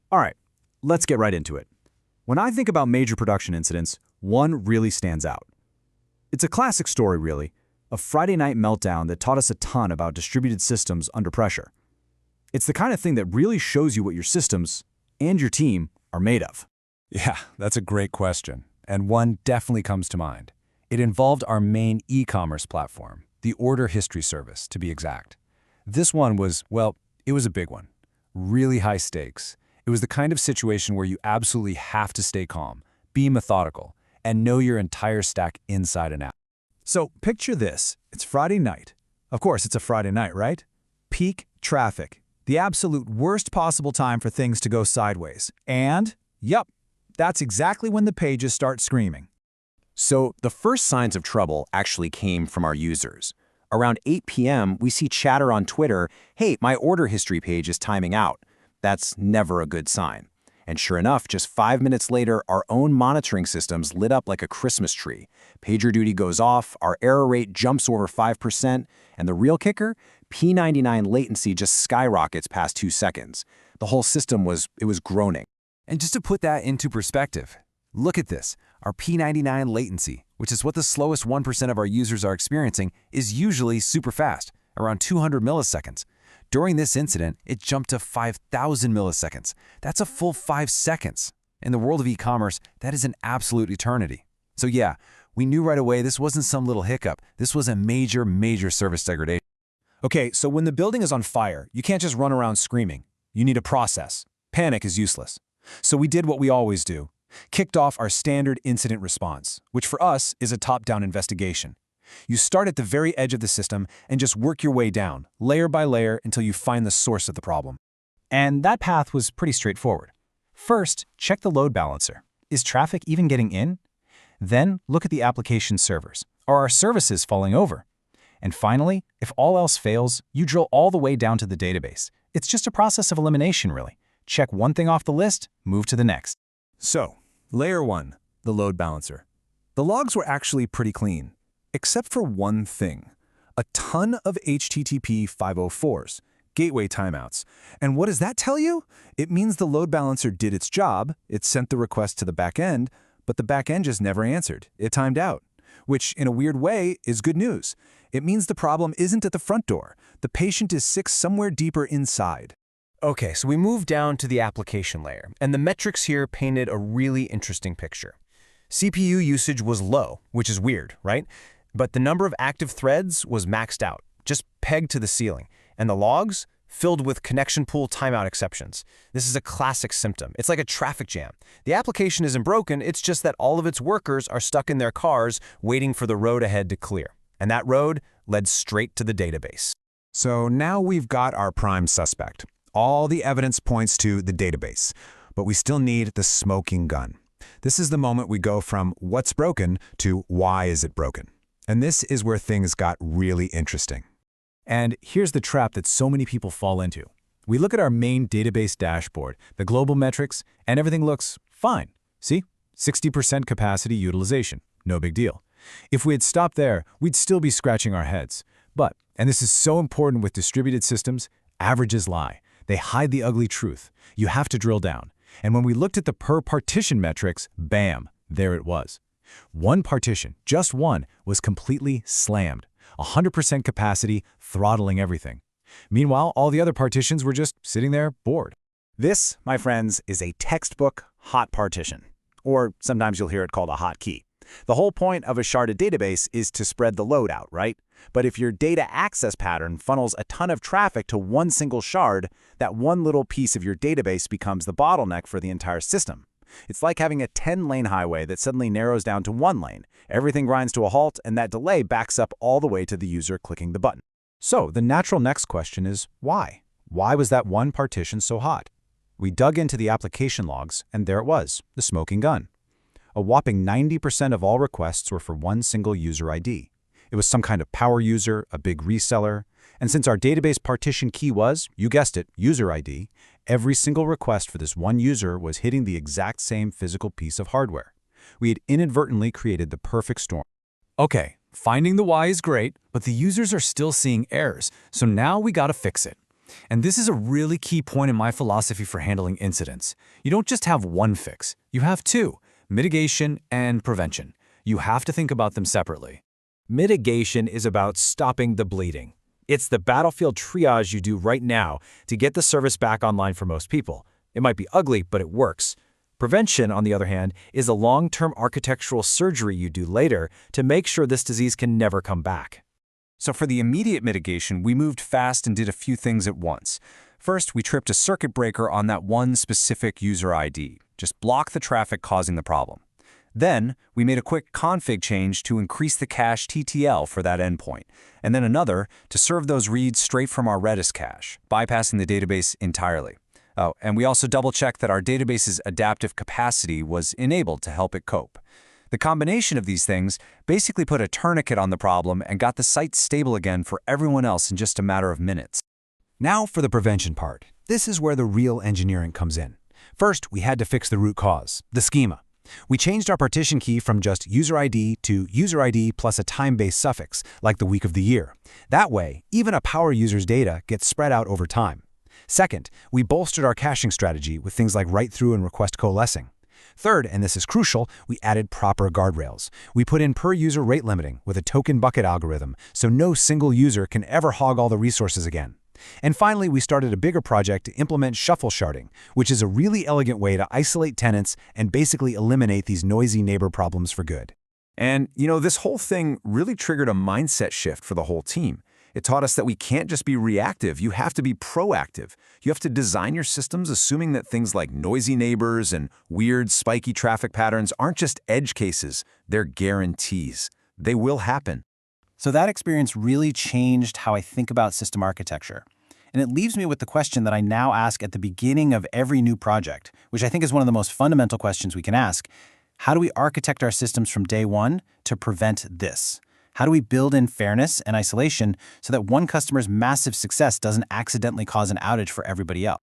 All right, let's get right into it. When I think about major production incidents, one really stands out. It's a classic story, really, a Friday night meltdown that taught us a ton about distributed systems under pressure. It's the kind of thing that really shows you what your systems and your team are made of. Yeah, that's a great question, and one definitely comes to mind. It involved our main e-commerce platform, the order history service, to be exact. This one was, well, it was a big one. Really high stakes. It was the kind of situation where you absolutely have to stay calm, be methodical, and know your entire stack inside and out. So picture this. It's Friday night. Of course, it's a Friday night, right? Peak traffic. The absolute worst possible time for things to go sideways. And, yup, that's exactly when the pages start screaming. So the first signs of trouble actually came from our users. Around 8 p.m., we see chatter on Twitter, "Hey, my order history page is timing out." That's never a good sign. And sure enough, just 5 minutes later, our own monitoring systems lit up like a Christmas tree. PagerDuty goes off, our error rate jumps over 5%, and the real kicker? P99 latency just skyrockets past 2 seconds. The whole system was groaning. And just to put that into perspective, look at this. Our P99 latency, which is what the slowest 1% of our users are experiencing, is usually super fast, around 200 milliseconds. During this incident, it jumped to 5,000 milliseconds. That's a full 5 seconds. In the world of e-commerce, that is an absolute eternity. So yeah, we knew right away this wasn't some little hiccup. This was a major service degradation. Okay, so when the building is on fire, you can't just run around screaming. You need a process. Panic is useless. So we did what we always do. Kicked off our standard incident response, which for us is a top-down investigation. You start at the very edge of the system and just work your way down, layer by layer, until you find the source of the problem. And that path was pretty straightforward. First, check the load balancer. Is traffic even getting in? Then, look at the application servers. Are our services falling over? And finally, if all else fails, you drill all the way down to the database. It's just a process of elimination, really. Check one thing off the list, move to the next. So, layer 1, the load balancer. The logs were actually pretty clean, except for one thing. A ton of HTTP 504s, gateway timeouts. And what does that tell you? It means the load balancer did its job, it sent the request to the backend, but the backend just never answered. It timed out, which in a weird way is good news. It means the problem isn't at the front door. The patient is sick somewhere deeper inside. Okay, so we move down to the application layer, and the metrics here painted a really interesting picture. CPU usage was low, which is weird, right? But the number of active threads was maxed out, just pegged to the ceiling, and the logs filled with connection pool timeout exceptions. This is a classic symptom. It's like a traffic jam. The application isn't broken, it's just that all of its workers are stuck in their cars waiting for the road ahead to clear. And that road led straight to the database. So now we've got our prime suspect. All the evidence points to the database, but we still need the smoking gun. This is the moment we go from what's broken to why is it broken. And this is where things got really interesting. And here's the trap that so many people fall into. We look at our main database dashboard, the global metrics, and everything looks fine. See? 60% capacity utilization. No big deal. If we had stopped there, we'd still be scratching our heads. But, and this is so important with distributed systems, averages lie. They hide the ugly truth. You have to drill down. And when we looked at the per partition metrics, bam, there it was. One partition, just one, was completely slammed. 100% capacity, throttling everything. Meanwhile, all the other partitions were just sitting there, bored. This, my friends, is a textbook hot partition. Or sometimes you'll hear it called a hotkey. The whole point of a sharded database is to spread the load out, right? But if your data access pattern funnels a ton of traffic to one single shard, that one little piece of your database becomes the bottleneck for the entire system. It's like having a 10-lane highway that suddenly narrows down to 1 lane. Everything grinds to a halt, and that delay backs up all the way to the user clicking the button. So the natural next question is, why? Why was that one partition so hot? We dug into the application logs, and there it was, the smoking gun. A whopping 90% of all requests were for one single user ID. It was some kind of power user, a big reseller, and since our database partition key was, you guessed it, user ID, every single request for this one user was hitting the exact same physical piece of hardware. We had inadvertently created the perfect storm. Okay, finding the why is great, but the users are still seeing errors, so now we gotta fix it. And this is a really key point in my philosophy for handling incidents. You don't just have one fix. You have two: mitigation and prevention. You have to think about them separately. Mitigation is about stopping the bleeding. It's the battlefield triage you do right now to get the service back online for most people. It might be ugly, but it works. Prevention, on the other hand, is a long-term architectural surgery you do later to make sure this disease can never come back. So for the immediate mitigation, we moved fast and did a few things at once. First, we tripped a circuit breaker on that one specific user ID. Just block the traffic causing the problem. Then, we made a quick config change to increase the cache TTL for that endpoint, and then another to serve those reads straight from our Redis cache, bypassing the database entirely. Oh, and we also double-checked that our database's adaptive capacity was enabled to help it cope. The combination of these things basically put a tourniquet on the problem and got the site stable again for everyone else in just a matter of minutes. Now for the prevention part. This is where the real engineering comes in. First, we had to fix the root cause, the schema. We changed our partition key from just user ID to user ID plus a time-based suffix, like the week of the year. That way, even a power user's data gets spread out over time. Second, we bolstered our caching strategy with things like write-through and request coalescing. Third, and this is crucial, we added proper guardrails. We put in per-user rate limiting with a token bucket algorithm, so no single user can ever hog all the resources again. And finally, we started a bigger project to implement shuffle sharding, which is a really elegant way to isolate tenants and basically eliminate these noisy neighbor problems for good. And, this whole thing really triggered a mindset shift for the whole team. It taught us that we can't just be reactive, you have to be proactive. You have to design your systems assuming that things like noisy neighbors and weird, spiky traffic patterns aren't just edge cases, they're guarantees. They will happen. So that experience really changed how I think about system architecture. And it leaves me with the question that I now ask at the beginning of every new project, which I think is one of the most fundamental questions we can ask. How do we architect our systems from day one to prevent this? How do we build in fairness and isolation so that one customer's massive success doesn't accidentally cause an outage for everybody else?